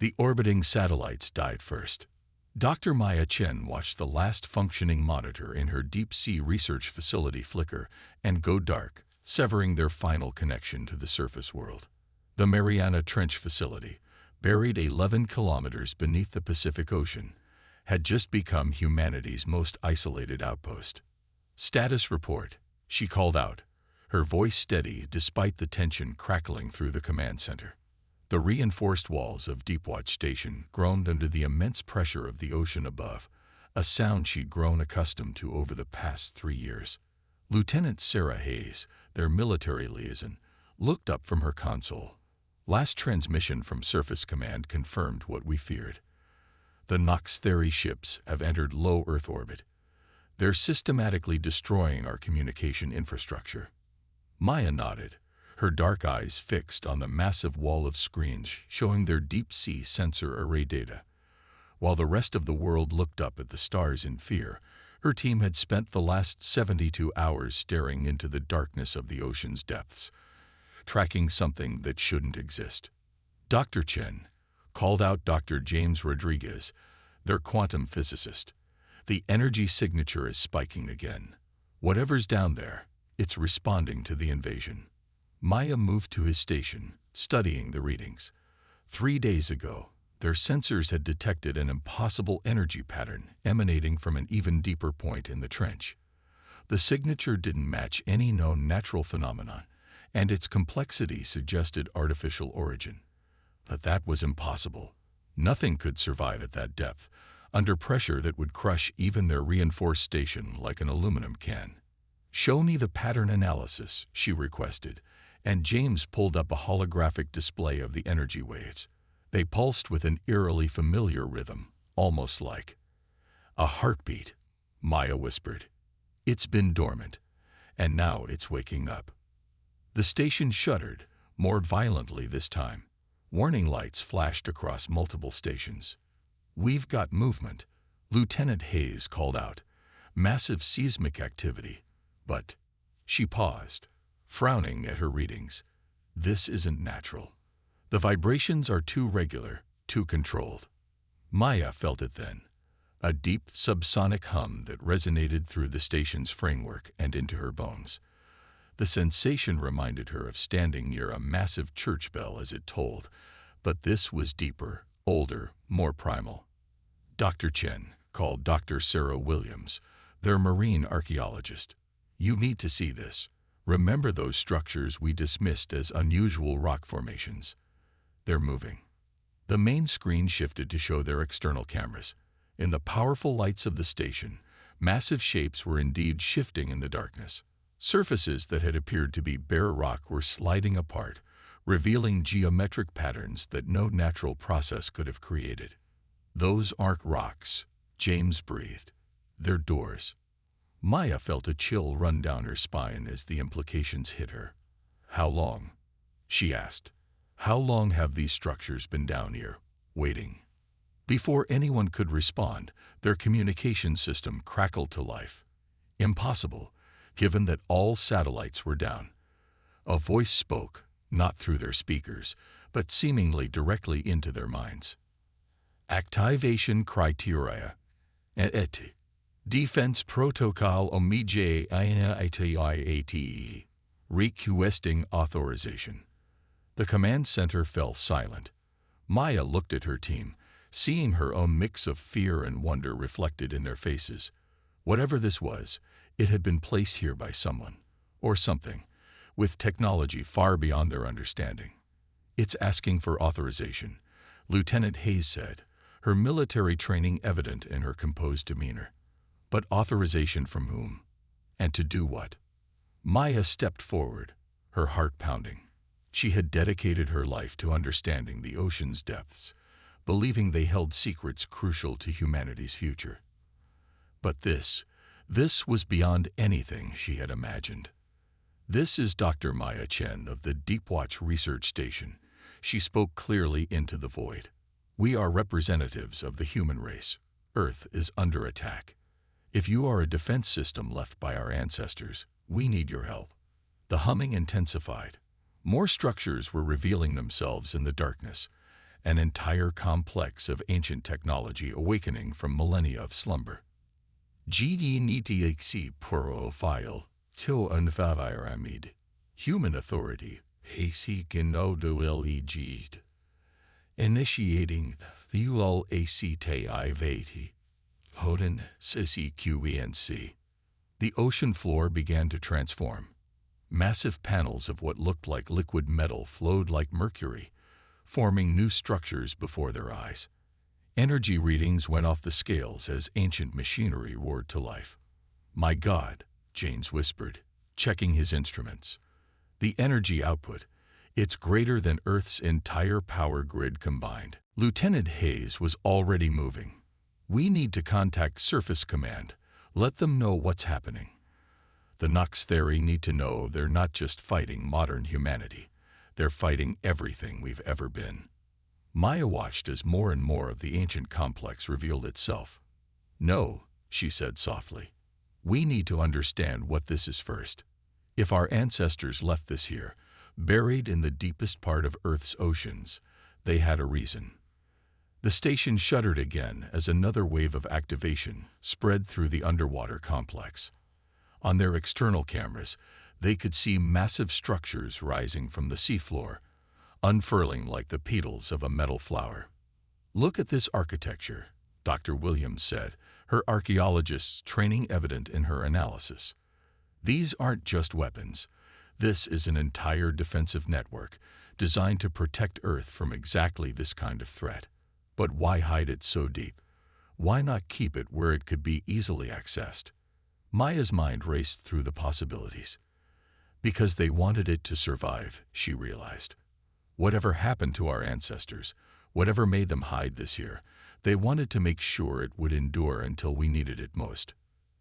The orbiting satellites died first. Dr. Maya Chen watched the last functioning monitor in her deep-sea research facility flicker and go dark, severing their final connection to the surface world. The Mariana Trench facility, buried 11 kilometers beneath the Pacific Ocean, had just become humanity's most isolated outpost. "Status report," she called out, her voice steady despite the tension crackling through the command center. The reinforced walls of Deepwatch Station groaned under the immense pressure of the ocean above, a sound she'd grown accustomed to over the past 3 years. Lieutenant Sarah Hayes, their military liaison, looked up from her console. "Last transmission from Surface Command confirmed what we feared. The Nox Theory ships have entered low Earth orbit. They're systematically destroying our communication infrastructure." Maya nodded, her dark eyes fixed on the massive wall of screens showing their deep-sea sensor array data. While the rest of the world looked up at the stars in fear, her team had spent the last 72 hours staring into the darkness of the ocean's depths, tracking something that shouldn't exist. "Dr. Chen," called out Dr. James Rodriguez, their quantum physicist, "the energy signature is spiking again. Whatever's down there, it's responding to the invasion." Maya moved to his station, studying the readings. 3 days ago, their sensors had detected an impossible energy pattern emanating from an even deeper point in the trench. The signature didn't match any known natural phenomenon, and its complexity suggested artificial origin. But that was impossible. Nothing could survive at that depth, under pressure that would crush even their reinforced station like an aluminum can. "Show me the pattern analysis," she requested, and James pulled up a holographic display of the energy waves. They pulsed with an eerily familiar rhythm, almost like a heartbeat, Maya whispered. "It's been dormant, and now it's waking up." The station shuddered, more violently this time. Warning lights flashed across multiple stations. "We've got movement," Lieutenant Hayes called out. "Massive seismic activity, but—" She paused, frowning at her readings. "This isn't natural. The vibrations are too regular, too controlled." Maya felt it then, a deep subsonic hum that resonated through the station's framework and into her bones. The sensation reminded her of standing near a massive church bell as it tolled, but this was deeper, older, more primal. "Dr. Chen," called Dr. Sarah Williams, their marine archaeologist, "you need to see this. Remember those structures we dismissed as unusual rock formations? They're moving." The main screen shifted to show their external cameras. In the powerful lights of the station, massive shapes were indeed shifting in the darkness. Surfaces that had appeared to be bare rock were sliding apart, revealing geometric patterns that no natural process could have created. "Those aren't rocks," James breathed. "They're doors." Maya felt a chill run down her spine as the implications hit her. "How long?" she asked. "How long have these structures been down here, waiting?" Before anyone could respond, their communication system crackled to life. Impossible, given that all satellites were down. A voice spoke, not through their speakers, but seemingly directly into their minds. "Activation criteria. Et. Defense protocol omega INATIATE. Requesting authorization." The command center fell silent. Maya looked at her team, seeing her own mix of fear and wonder reflected in their faces. Whatever this was, it had been placed here by someone, or something, with technology far beyond their understanding. "It's asking for authorization," Lieutenant Hayes said, her military training evident in her composed demeanor. "But authorization from whom? And to do what?" Maya stepped forward, her heart pounding. She had dedicated her life to understanding the ocean's depths, believing they held secrets crucial to humanity's future. But this was beyond anything she had imagined. "This is Dr. Maya Chen of the Deepwatch Research Station." She spoke clearly into the void. "We are representatives of the human race. Earth is under attack. If you are a defense system left by our ancestors, we need your help." The humming intensified. More structures were revealing themselves in the darkness, an entire complex of ancient technology awakening from millennia of slumber. GDNETXC profile to unfaviramid. Human authority. HCKNODLEG'd. Initiating the ULACTIVAT. Hoden CCQENC. The ocean floor began to transform. Massive panels of what looked like liquid metal flowed like mercury, forming new structures before their eyes. Energy readings went off the scales as ancient machinery roared to life. "My God," James whispered, checking his instruments. "The energy output, it's greater than Earth's entire power grid combined." Lieutenant Hayes was already moving. "We need to contact Surface Command. Let them know what's happening. The Nox Theory need to know they're not just fighting modern humanity. They're fighting everything we've ever been." Maya watched as more and more of the ancient complex revealed itself. "No," she said softly. "We need to understand what this is first. If our ancestors left this here, buried in the deepest part of Earth's oceans, they had a reason." The station shuddered again as another wave of activation spread through the underwater complex. On their external cameras, they could see massive structures rising from the seafloor, unfurling like the petals of a metal flower. "Look at this architecture," Dr. Williams said, her archaeologist's training evident in her analysis. "These aren't just weapons. This is an entire defensive network designed to protect Earth from exactly this kind of threat. But why hide it so deep? Why not keep it where it could be easily accessed?" Maya's mind raced through the possibilities. Because they wanted it to survive, she realized. Whatever happened to our ancestors, whatever made them hide this here, they wanted to make sure it would endure until we needed it most.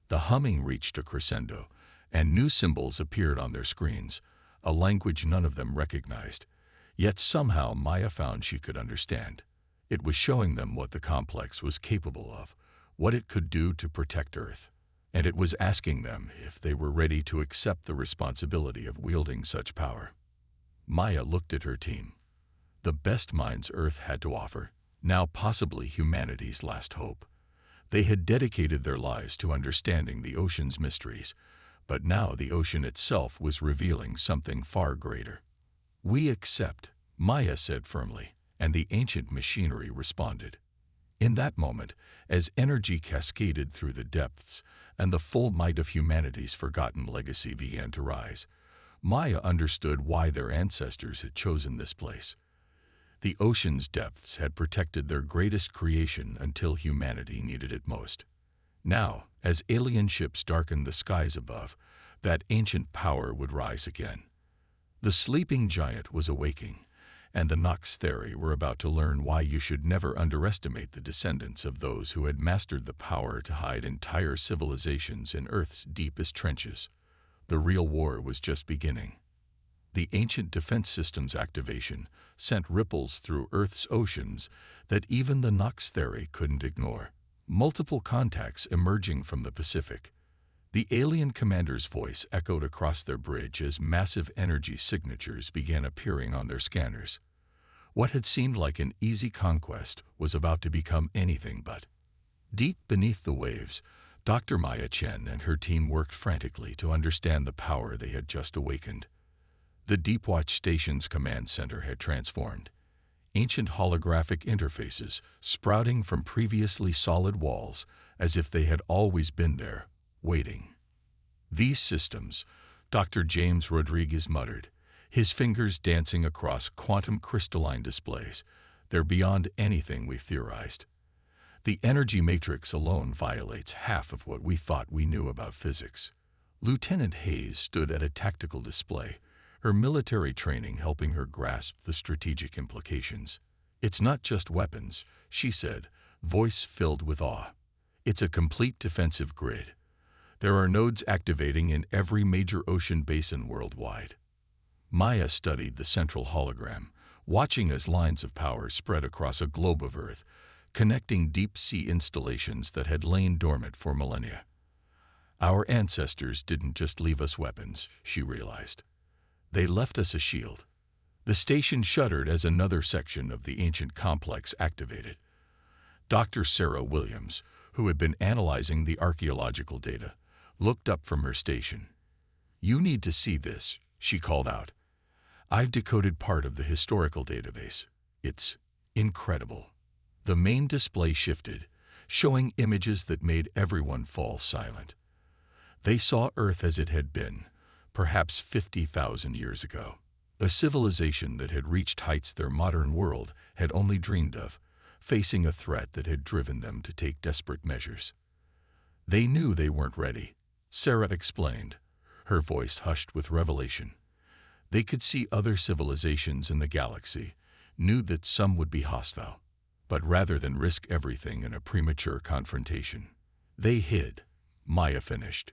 The humming reached a crescendo, and new symbols appeared on their screens, a language none of them recognized. Yet somehow Maya found she could understand. It was showing them what the complex was capable of, what it could do to protect Earth. And it was asking them if they were ready to accept the responsibility of wielding such power. Maya looked at her team. The best minds Earth had to offer, now possibly humanity's last hope. They had dedicated their lives to understanding the ocean's mysteries, but now the ocean itself was revealing something far greater. "We accept," Maya said firmly, and the ancient machinery responded. In that moment, as energy cascaded through the depths and the full might of humanity's forgotten legacy began to rise, Maya understood why their ancestors had chosen this place. The ocean's depths had protected their greatest creation until humanity needed it most. Now, as alien ships darkened the skies above, that ancient power would rise again. The sleeping giant was awaking, and the Nox Theory were about to learn why you should never underestimate the descendants of those who had mastered the power to hide entire civilizations in Earth's deepest trenches. The real war was just beginning. The ancient defense system's activation sent ripples through Earth's oceans that even the Nox Theory couldn't ignore. Multiple contacts emerging from the Pacific. The alien commander's voice echoed across their bridge as massive energy signatures began appearing on their scanners. What had seemed like an easy conquest was about to become anything but. Deep beneath the waves, Dr. Maya Chen and her team worked frantically to understand the power they had just awakened. The Deepwatch Station's command center had transformed. Ancient holographic interfaces sprouting from previously solid walls as if they had always been there, waiting. "These systems," Dr. James Rodriguez muttered, his fingers dancing across quantum crystalline displays, "they're beyond anything we theorized. The energy matrix alone violates half of what we thought we knew about physics." Lieutenant Hayes stood at a tactical display, her military training helping her grasp the strategic implications. "It's not just weapons," she said, voice filled with awe. "It's a complete defensive grid. There are nodes activating in every major ocean basin worldwide." Maya studied the central hologram, watching as lines of power spread across a globe of Earth, connecting deep-sea installations that had lain dormant for millennia. Our ancestors didn't just leave us weapons, she realized. They left us a shield. The station shuddered as another section of the ancient complex activated. Dr. Sarah Williams, who had been analyzing the archaeological data, looked up from her station. "You need to see this," she called out. "I've decoded part of the historical database. It's incredible." The main display shifted, showing images that made everyone fall silent. They saw Earth as it had been, perhaps 50,000 years ago. A civilization that had reached heights their modern world had only dreamed of, facing a threat that had driven them to take desperate measures. They knew they weren't ready, Sarah explained, her voice hushed with revelation. They could see other civilizations in the galaxy, knew that some would be hostile, but rather than risk everything in a premature confrontation, they hid, Maya finished.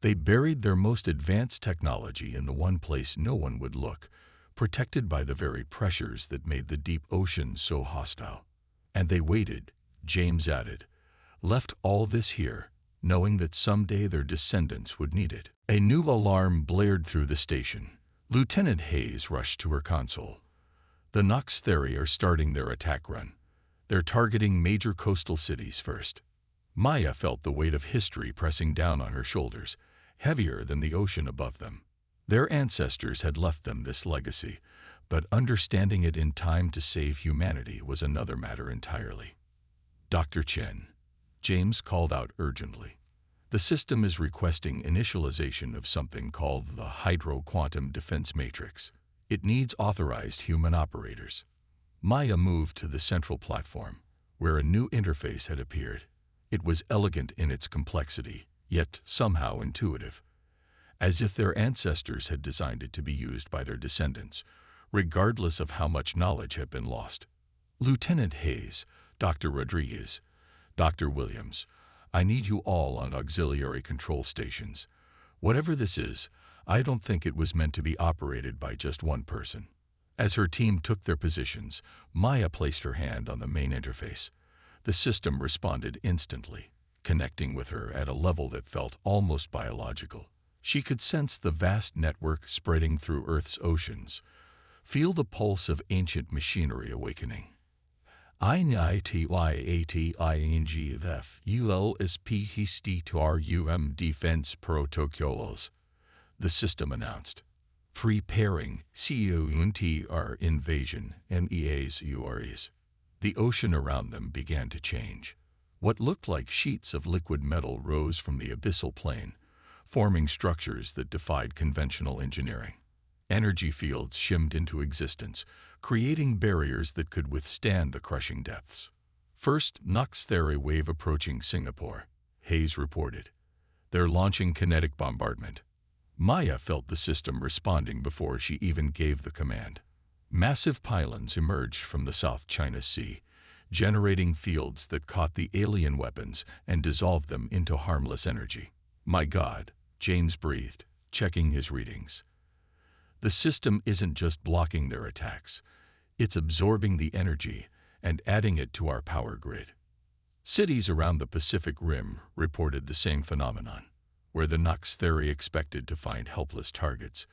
They buried their most advanced technology in the one place no one would look, protected by the very pressures that made the deep ocean so hostile. And they waited, James added, left all this here, knowing that someday their descendants would need it. A new alarm blared through the station. Lieutenant Hayes rushed to her console. "The Nox Theri are starting their attack run. They're targeting major coastal cities first." Maya felt the weight of history pressing down on her shoulders, heavier than the ocean above them. Their ancestors had left them this legacy, but understanding it in time to save humanity was another matter entirely. "Dr. Chen," James called out urgently. "The system is requesting initialization of something called the Hydro-Quantum Defense Matrix. It needs authorized human operators." Maya moved to the central platform, where a new interface had appeared. It was elegant in its complexity, yet somehow intuitive, as if their ancestors had designed it to be used by their descendants, regardless of how much knowledge had been lost. "Lieutenant Hayes, Dr. Rodriguez, Dr. Williams, I need you all on auxiliary control stations. Whatever this is, I don't think it was meant to be operated by just one person." As her team took their positions, Maya placed her hand on the main interface. The system responded instantly, connecting with her at a level that felt almost biological. She could sense the vast network spreading through Earth's oceans, feel the pulse of ancient machinery awakening. "INITYATINGFULSPHISTRUM Defense Protocols," the system announced. "Preparing CUNTR invasion MEASURES." The ocean around them began to change. What looked like sheets of liquid metal rose from the abyssal plain, forming structures that defied conventional engineering. Energy fields shimmed into existence, creating barriers that could withstand the crushing depths. "First Nox Theri wave approaching Singapore," Hayes reported. "They're launching kinetic bombardment." Maya felt the system responding before she even gave the command. Massive pylons emerged from the South China Sea, generating fields that caught the alien weapons and dissolved them into harmless energy. "My God," James breathed, checking his readings. "The system isn't just blocking their attacks, it's absorbing the energy and adding it to our power grid." Cities around the Pacific Rim reported the same phenomenon. Where the Nox Theri expected to find helpless targets,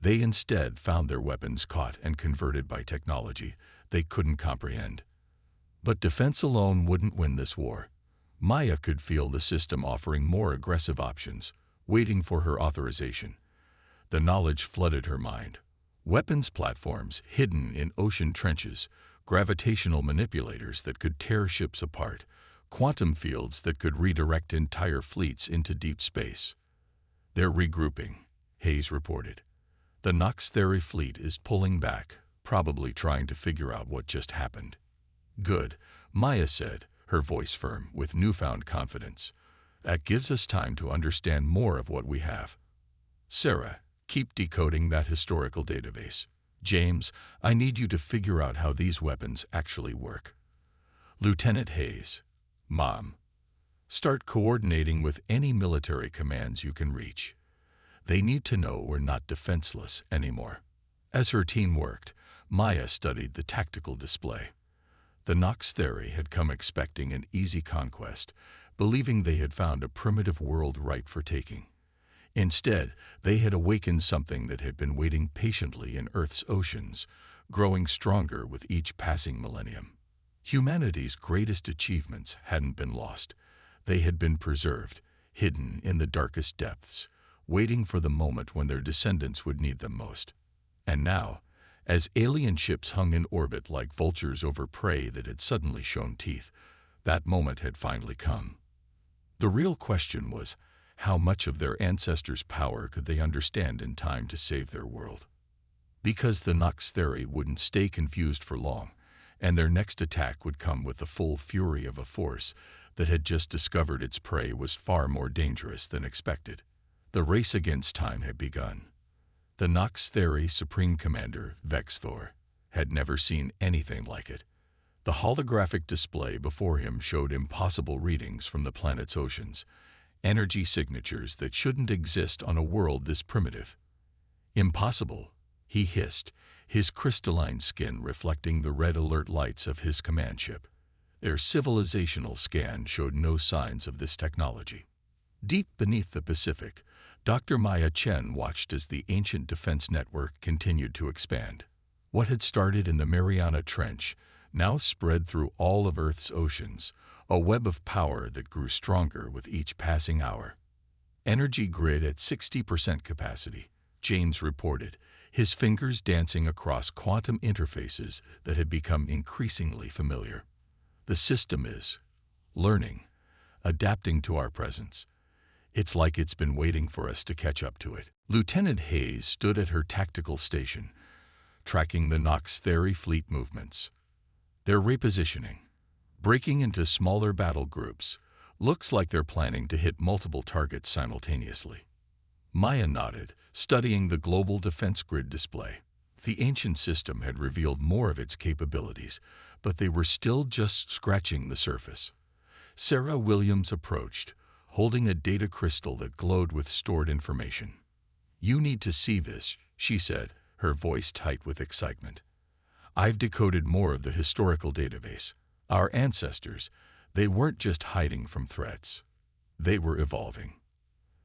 they instead found their weapons caught and converted by technology they couldn't comprehend. But defense alone wouldn't win this war. Maya could feel the system offering more aggressive options, waiting for her authorization. The knowledge flooded her mind. Weapons platforms hidden in ocean trenches, gravitational manipulators that could tear ships apart, quantum fields that could redirect entire fleets into deep space. "They're regrouping," Hayes reported. "The Nox Theri fleet is pulling back, probably trying to figure out what just happened." "Good," Maya said, her voice firm with newfound confidence. "That gives us time to understand more of what we have. Sarah, keep decoding that historical database. James, I need you to figure out how these weapons actually work." "Lieutenant Hayes." "Mom, start coordinating with any military commands you can reach. They need to know we're not defenseless anymore." As her team worked, Maya studied the tactical display. The Nox Theri had come expecting an easy conquest, believing they had found a primitive world ripe for taking. Instead, they had awakened something that had been waiting patiently in Earth's oceans, growing stronger with each passing millennium. Humanity's greatest achievements hadn't been lost. They had been preserved, hidden in the darkest depths, waiting for the moment when their descendants would need them most. And now, as alien ships hung in orbit like vultures over prey that had suddenly shown teeth, that moment had finally come. The real question was, how much of their ancestors' power could they understand in time to save their world? Because the Nox Theory wouldn't stay confused for long, and their next attack would come with the full fury of a force that had just discovered its prey was far more dangerous than expected. The race against time had begun. The Nox Theory Supreme Commander, Vexthor, had never seen anything like it. The holographic display before him showed impossible readings from the planet's oceans, energy signatures that shouldn't exist on a world this primitive. Impossible, he hissed, his crystalline skin reflecting the red alert lights of his command ship. Their civilizational scan showed no signs of this technology. Deep beneath the Pacific, Dr. Maya Chen watched as the ancient defense network continued to expand. What had started in the Mariana Trench now spread through all of Earth's oceans, a web of power that grew stronger with each passing hour. Energy grid at 60% capacity, James reported, his fingers dancing across quantum interfaces that had become increasingly familiar. The system is learning, adapting to our presence. It's like it's been waiting for us to catch up to it. Lieutenant Hayes stood at her tactical station, tracking the Nox Theory fleet movements. They're repositioning, breaking into smaller battle groups. Looks like they're planning to hit multiple targets simultaneously. Maya nodded, studying the global defense grid display. The ancient system had revealed more of its capabilities, but they were still just scratching the surface. Sarah Williams approached, holding a data crystal that glowed with stored information. "You need to see this," she said, her voice tight with excitement. "I've decoded more of the historical database. Our ancestors, they weren't just hiding from threats. They were evolving."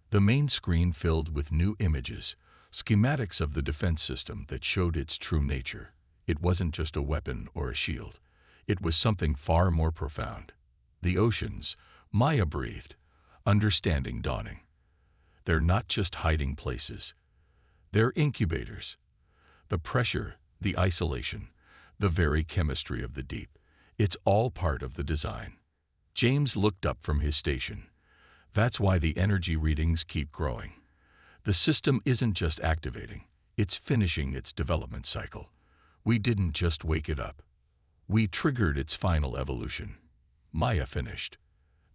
The main screen filled with new images, schematics of the defense system that showed its true nature. It wasn't just a weapon or a shield. It was something far more profound. The oceans, Maya breathed, understanding dawning. They're not just hiding places. They're incubators. The pressure, the isolation, the very chemistry of the deep. It's all part of the design. James looked up from his station. That's why the energy readings keep growing. The system isn't just activating, it's finishing its development cycle. We didn't just wake it up. We triggered its final evolution. Maya finished.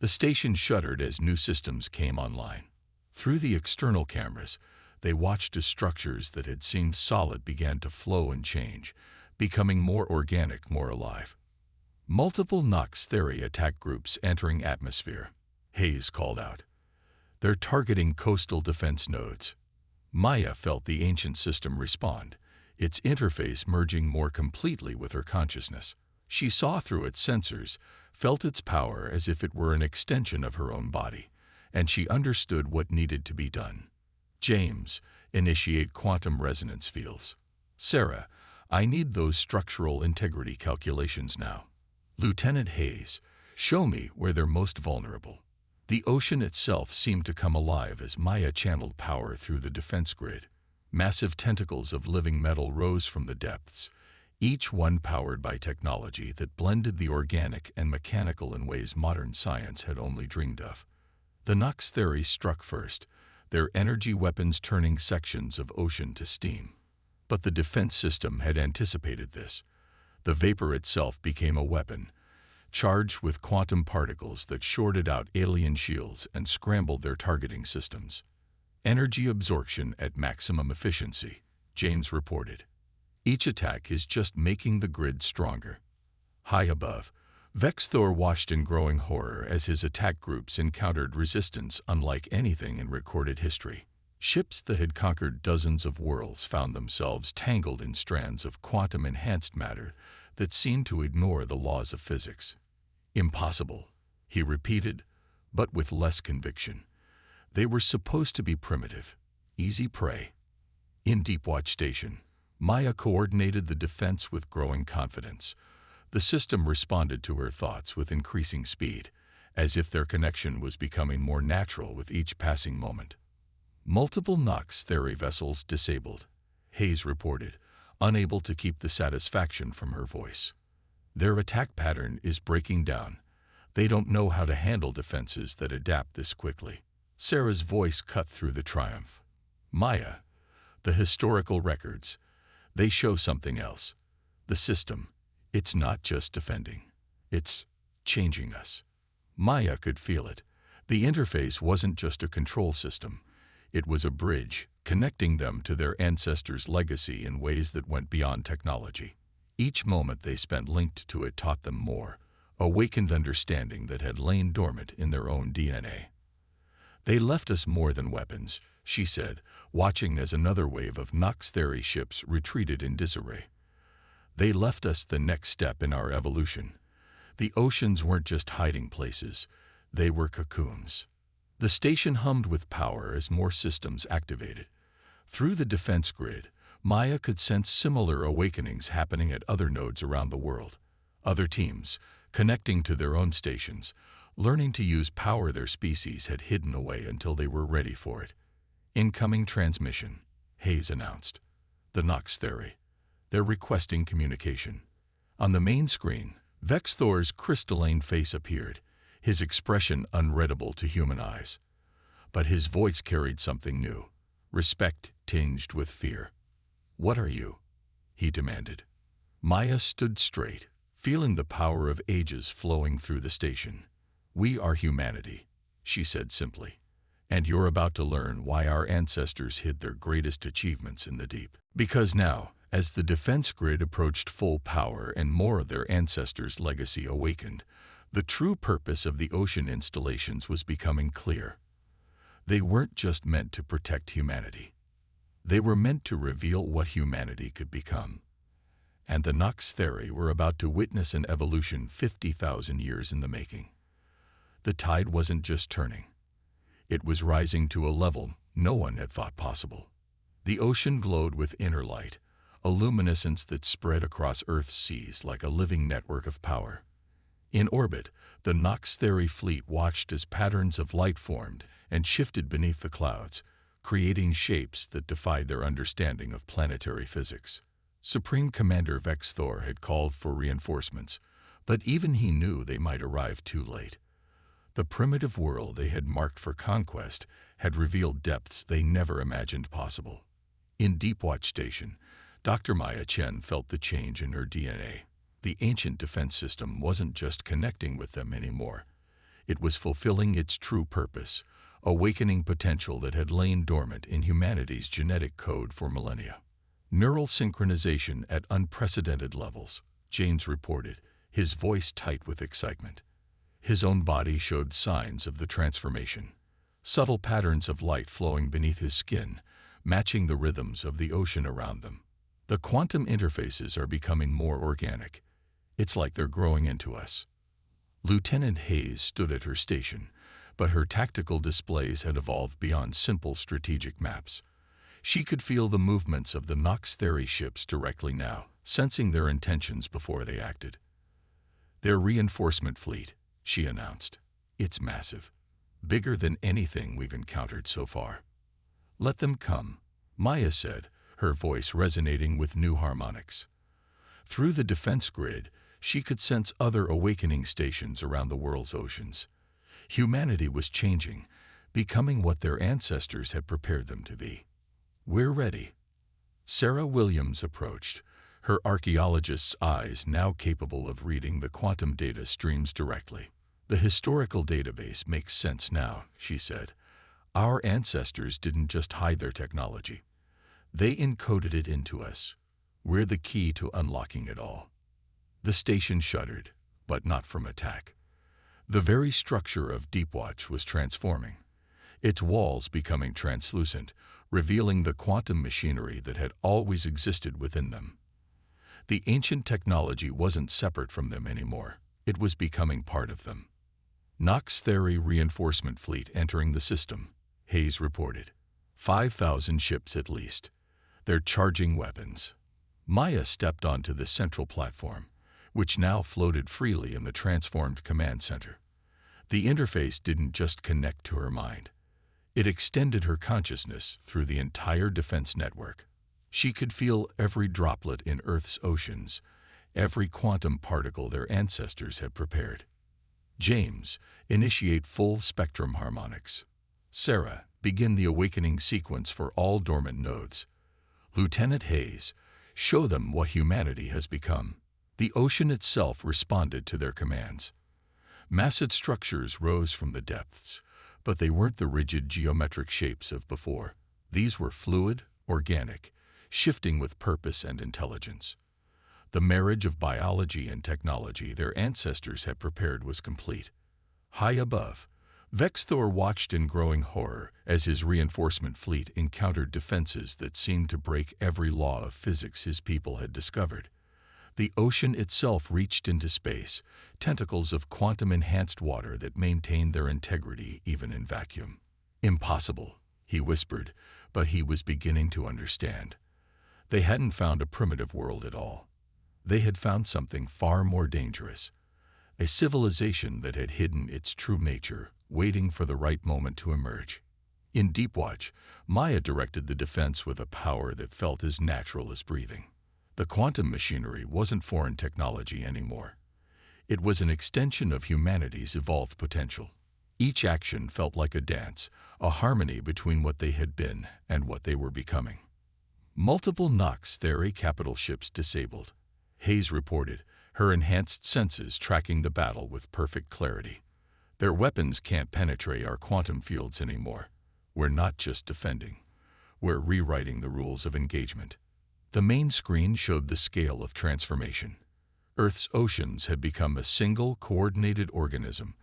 The station shuddered as new systems came online. Through the external cameras, they watched as structures that had seemed solid began to flow and change, becoming more organic, more alive. Multiple Nox Theory attack groups entering atmosphere, Hayes called out. They're targeting coastal defense nodes. Maya felt the ancient system respond, its interface merging more completely with her consciousness. She saw through its sensors, felt its power as if it were an extension of her own body, and she understood what needed to be done. "James, initiate quantum resonance fields. Sarah, I need those structural integrity calculations now. Lieutenant Hayes, show me where they're most vulnerable." The ocean itself seemed to come alive as Maya channeled power through the defense grid. Massive tentacles of living metal rose from the depths, each one powered by technology that blended the organic and mechanical in ways modern science had only dreamed of. The Nox Theory struck first, their energy weapons turning sections of ocean to steam. But the defense system had anticipated this. The vapor itself became a weapon, charged with quantum particles that shorted out alien shields and scrambled their targeting systems. "Energy absorption at maximum efficiency," James reported. "Each attack is just making the grid stronger." High above, Vexthor watched in growing horror as his attack groups encountered resistance unlike anything in recorded history. Ships that had conquered dozens of worlds found themselves tangled in strands of quantum-enhanced matter that seemed to ignore the laws of physics. "Impossible," he repeated, but with less conviction. They were supposed to be primitive, easy prey. In Deepwatch Station, Maya coordinated the defense with growing confidence. The system responded to her thoughts with increasing speed, as if their connection was becoming more natural with each passing moment. Multiple Nox Theory vessels disabled, Hayes reported, unable to keep the satisfaction from her voice. Their attack pattern is breaking down. They don't know how to handle defenses that adapt this quickly. Sarah's voice cut through the triumph. Maya, the historical records, they show something else. The system, it's not just defending. It's changing us. Maya could feel it. The interface wasn't just a control system. It was a bridge, connecting them to their ancestors' legacy in ways that went beyond technology. Each moment they spent linked to it taught them more, awakened understanding that had lain dormant in their own DNA. They left us more than weapons, she said, watching as another wave of Nox Theory ships retreated in disarray. They left us the next step in our evolution. The oceans weren't just hiding places, they were cocoons. The station hummed with power as more systems activated. Through the defense grid, Maya could sense similar awakenings happening at other nodes around the world. Other teams, connecting to their own stations, learning to use power their species had hidden away until they were ready for it. Incoming transmission, Hayes announced. The Nox Theory. They're requesting communication. On the main screen, Vex Thor's crystalline face appeared, his expression unreadable to human eyes. But his voice carried something new, respect tinged with fear. "What are you?" he demanded. Maya stood straight, feeling the power of ages flowing through the station. "We are humanity," she said simply. "And you're about to learn why our ancestors hid their greatest achievements in the deep." Because now, as the defense grid approached full power and more of their ancestors' legacy awakened, the true purpose of the ocean installations was becoming clear. They weren't just meant to protect humanity. They were meant to reveal what humanity could become. And the Nox Theory were about to witness an evolution 50,000 years in the making. The tide wasn't just turning. It was rising to a level no one had thought possible. The ocean glowed with inner light, a luminescence that spread across Earth's seas like a living network of power. In orbit, the Nox Theory fleet watched as patterns of light formed and shifted beneath the clouds, creating shapes that defied their understanding of planetary physics. Supreme Commander Vex Thor had called for reinforcements, but even he knew they might arrive too late. The primitive world they had marked for conquest had revealed depths they never imagined possible. In Deepwatch Station, Dr. Maya Chen felt the change in her DNA. The ancient defense system wasn't just connecting with them anymore. It was fulfilling its true purpose, awakening potential that had lain dormant in humanity's genetic code for millennia. Neural synchronization at unprecedented levels, James reported, his voice tight with excitement. His own body showed signs of the transformation, subtle patterns of light flowing beneath his skin, matching the rhythms of the ocean around them. The quantum interfaces are becoming more organic. It's like they're growing into us. Lieutenant Hayes stood at her station, but her tactical displays had evolved beyond simple strategic maps. She could feel the movements of the Nox Theory ships directly now, sensing their intentions before they acted. "Their reinforcement fleet," she announced. "It's massive, bigger than anything we've encountered so far." "Let them come," Maya said, her voice resonating with new harmonics. Through the defense grid, she could sense other awakening stations around the world's oceans. Humanity was changing, becoming what their ancestors had prepared them to be. "We're ready." Sarah Williams approached, her archaeologist's eyes now capable of reading the quantum data streams directly. "The historical database makes sense now," she said. "Our ancestors didn't just hide their technology. They encoded it into us. We're the key to unlocking it all." The station shuddered, but not from attack. The very structure of Deepwatch was transforming, its walls becoming translucent, revealing the quantum machinery that had always existed within them. The ancient technology wasn't separate from them anymore. It was becoming part of them. Nox Theory reinforcement fleet entering the system, Hayes reported. 5,000 ships at least. They're charging weapons. Maya stepped onto the central platform, which now floated freely in the transformed command center. The interface didn't just connect to her mind. It extended her consciousness through the entire defense network. She could feel every droplet in Earth's oceans, every quantum particle their ancestors had prepared. James, initiate full spectrum harmonics. Sarah, begin the awakening sequence for all dormant nodes. Lieutenant Hayes, show them what humanity has become. The ocean itself responded to their commands. Massive structures rose from the depths, but they weren't the rigid geometric shapes of before. These were fluid, organic, shifting with purpose and intelligence. The marriage of biology and technology their ancestors had prepared was complete. High above, Vexthor watched in growing horror as his reinforcement fleet encountered defenses that seemed to break every law of physics his people had discovered. The ocean itself reached into space, tentacles of quantum-enhanced water that maintained their integrity even in vacuum. Impossible, he whispered, but he was beginning to understand. They hadn't found a primitive world at all. They had found something far more dangerous, a civilization that had hidden its true nature, waiting for the right moment to emerge. In Deepwatch, Maya directed the defense with a power that felt as natural as breathing. The quantum machinery wasn't foreign technology anymore. It was an extension of humanity's evolved potential. Each action felt like a dance, a harmony between what they had been and what they were becoming. Multiple Nox Theory capital ships disabled. Hayes reported, her enhanced senses tracking the battle with perfect clarity. Their weapons can't penetrate our quantum fields anymore. We're not just defending. We're rewriting the rules of engagement. The main screen showed the scale of transformation. Earth's oceans had become a single, coordinated organism,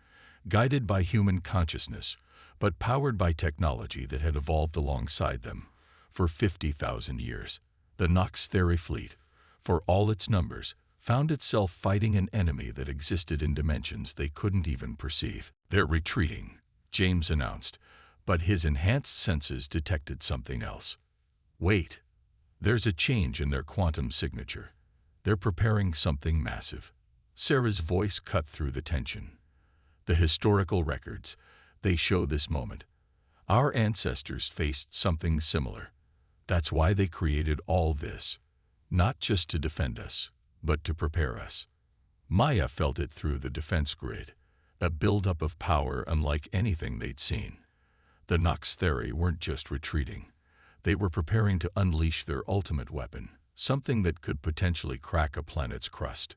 guided by human consciousness, but powered by technology that had evolved alongside them. For 50,000 years, the Nox Theory fleet, for all its numbers, found itself fighting an enemy that existed in dimensions they couldn't even perceive. They're retreating, James announced, but his enhanced senses detected something else. Wait, there's a change in their quantum signature. They're preparing something massive. Sarah's voice cut through the tension. The historical records, they show this moment. Our ancestors faced something similar. That's why they created all this, not just to defend us, but to prepare us. Maya felt it through the defense grid, a buildup of power unlike anything they'd seen. The Nox Theory weren't just retreating. They were preparing to unleash their ultimate weapon, something that could potentially crack a planet's crust.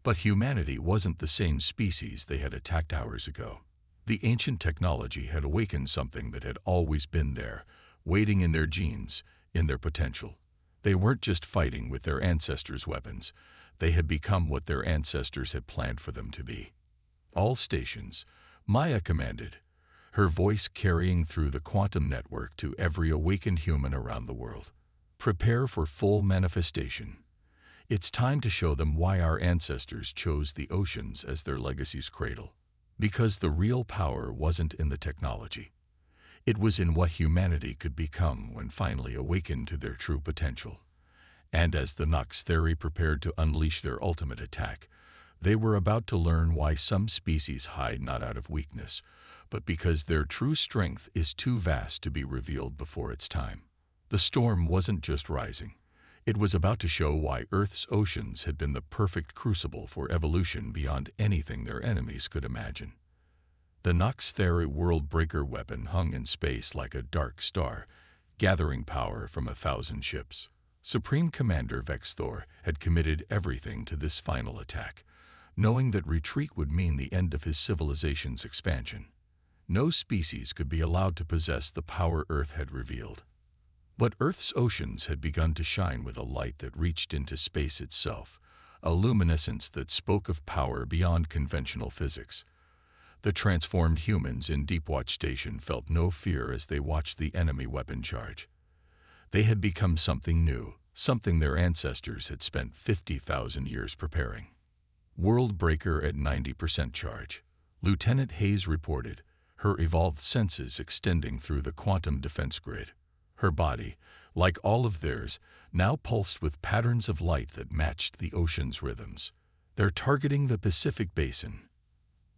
But humanity wasn't the same species they had attacked hours ago. The ancient technology had awakened something that had always been there, waiting in their genes, in their potential. They weren't just fighting with their ancestors' weapons. They had become what their ancestors had planned for them to be. All stations, Maya commanded, her voice carrying through the quantum network to every awakened human around the world. Prepare for full manifestation. It's time to show them why our ancestors chose the oceans as their legacy's cradle. Because the real power wasn't in the technology. It was in what humanity could become when finally awakened to their true potential. And as the Nox Theory prepared to unleash their ultimate attack, they were about to learn why some species hide not out of weakness, but because their true strength is too vast to be revealed before its time. The storm wasn't just rising. It was about to show why Earth's oceans had been the perfect crucible for evolution beyond anything their enemies could imagine. The Nox Theory world-breaker weapon hung in space like a dark star, gathering power from 1,000 ships. Supreme Commander Vexthor had committed everything to this final attack, knowing that retreat would mean the end of his civilization's expansion. No species could be allowed to possess the power Earth had revealed. But Earth's oceans had begun to shine with a light that reached into space itself, a luminescence that spoke of power beyond conventional physics. The transformed humans in Deepwatch Station felt no fear as they watched the enemy weapon charge. They had become something new, something their ancestors had spent 50,000 years preparing. World breaker at 90% charge. Lieutenant Hayes reported, her evolved senses extending through the quantum defense grid. Her body, like all of theirs, now pulsed with patterns of light that matched the ocean's rhythms. "They're targeting the Pacific Basin."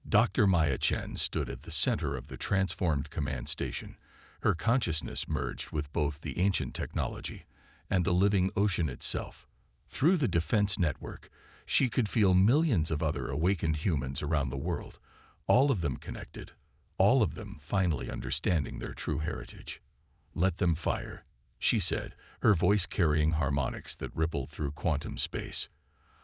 Dr. Maya Chen stood at the center of the transformed command station. Her consciousness merged with both the ancient technology and the living ocean itself. Through the defense network, she could feel millions of other awakened humans around the world, all of them connected, all of them finally understanding their true heritage. "Let them fire," she said, her voice carrying harmonics that rippled through quantum space.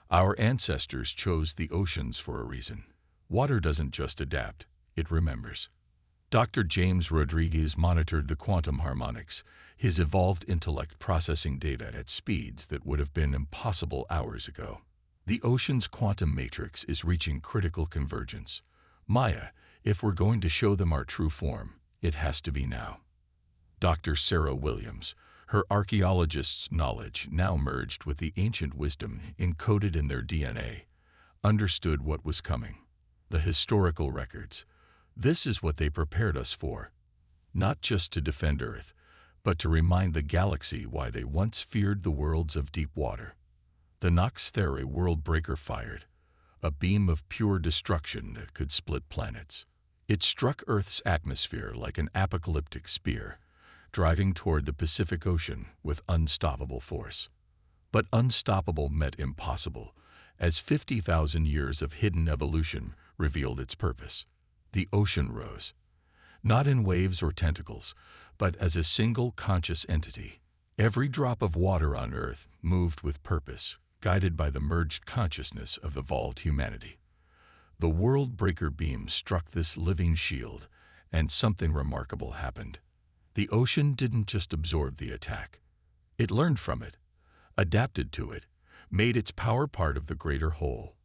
"Our ancestors chose the oceans for a reason. Water doesn't just adapt, it remembers." Dr. James Rodriguez monitored the quantum harmonics, his evolved intellect processing data at speeds that would have been impossible hours ago. "The ocean's quantum matrix is reaching critical convergence. Maya, if we're going to show them our true form, it has to be now." Dr. Sarah Williams, her archaeologist's knowledge now merged with the ancient wisdom encoded in their DNA, understood what was coming. The historical records. This is what they prepared us for. Not just to defend Earth, but to remind the galaxy why they once feared the worlds of deep water. The Nox Theri world breaker fired, a beam of pure destruction that could split planets. It struck Earth's atmosphere like an apocalyptic spear, driving toward the Pacific Ocean with unstoppable force. But unstoppable met impossible, as 50,000 years of hidden evolution revealed its purpose. The ocean rose, not in waves or tentacles, but as a single conscious entity. Every drop of water on Earth moved with purpose, guided by the merged consciousness of evolved humanity. The world breaker beam struck this living shield, and something remarkable happened. The ocean didn't just absorb the attack. It learned from it, adapted to it, made its power part of the greater whole.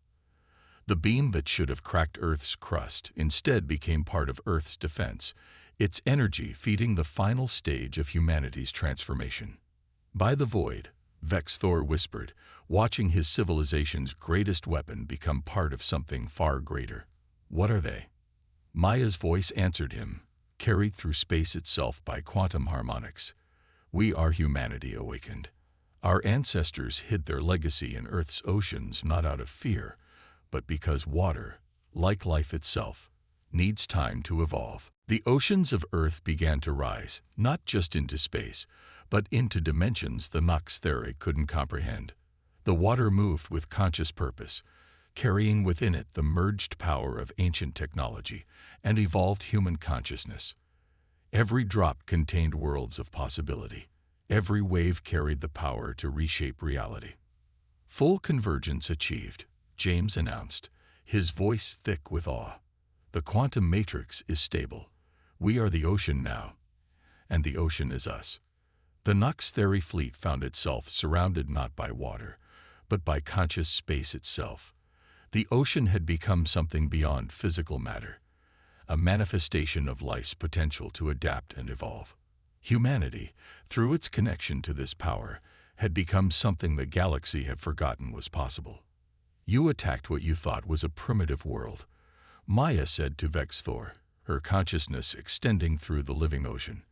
The beam that should have cracked Earth's crust instead became part of Earth's defense, its energy feeding the final stage of humanity's transformation. "By the void," Vexthor whispered, watching his civilization's greatest weapon become part of something far greater. "What are they?" Maya's voice answered him, carried through space itself by quantum harmonics. "We are humanity awakened. Our ancestors hid their legacy in Earth's oceans not out of fear, but because water, like life itself, needs time to evolve." The oceans of Earth began to rise, not just into space, but into dimensions the Nox Theri couldn't comprehend. The water moved with conscious purpose, carrying within it the merged power of ancient technology and evolved human consciousness. Every drop contained worlds of possibility. Every wave carried the power to reshape reality. "Full convergence achieved," James announced, his voice thick with awe. "The quantum matrix is stable. We are the ocean now, and the ocean is us." The Nox Theri fleet found itself surrounded not by water, but by conscious space itself. The ocean had become something beyond physical matter, a manifestation of life's potential to adapt and evolve. Humanity, through its connection to this power, had become something the galaxy had forgotten was possible. "You attacked what you thought was a primitive world," Maya said to Vexthor, her consciousness extending through the living ocean.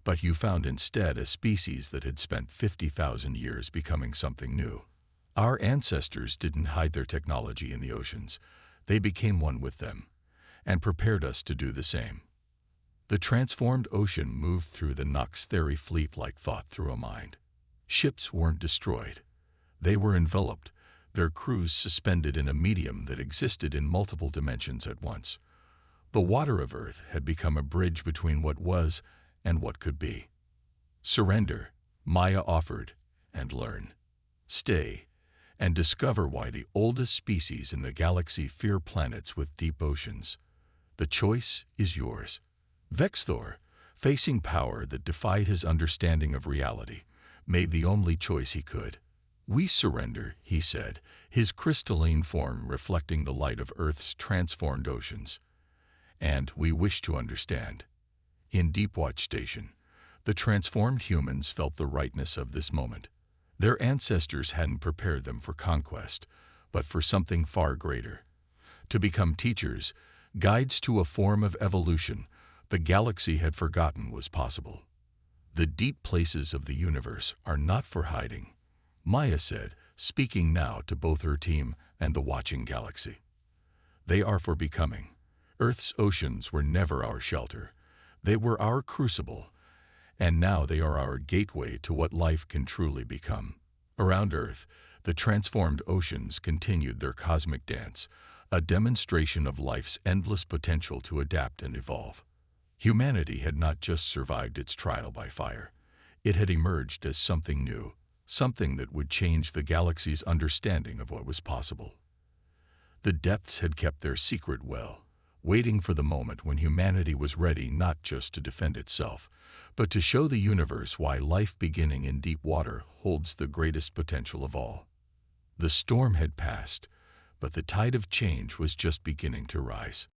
"But you found instead a species that had spent 50,000 years becoming something new. Our ancestors didn't hide their technology in the oceans. They became one with them, and prepared us to do the same." The transformed ocean moved through the Nox Theri fleet like thought through a mind. Ships weren't destroyed. They were enveloped, their crews suspended in a medium that existed in multiple dimensions at once. The water of Earth had become a bridge between what was and what could be. "Surrender," Maya offered, "and learn. Stay, and discover why the oldest species in the galaxy fear planets with deep oceans. The choice is yours." Vexthor, facing power that defied his understanding of reality, made the only choice he could. "We surrender," he said, his crystalline form reflecting the light of Earth's transformed oceans. "And we wish to understand." In Deepwatch Station, the transformed humans felt the rightness of this moment. Their ancestors hadn't prepared them for conquest, but for something far greater. To become teachers, guides to a form of evolution the galaxy had forgotten was possible. The deep places of the universe are not for hiding, Maya said, speaking now to both her team and the watching galaxy. They are for becoming. Earth's oceans were never our shelter. They were our crucible, and now they are our gateway to what life can truly become. Around Earth, the transformed oceans continued their cosmic dance, a demonstration of life's endless potential to adapt and evolve. Humanity had not just survived its trial by fire. It had emerged as something new, something that would change the galaxy's understanding of what was possible. The depths had kept their secret well, waiting for the moment when humanity was ready not just to defend itself, but to show the universe why life beginning in deep water holds the greatest potential of all. The storm had passed, but the tide of change was just beginning to rise.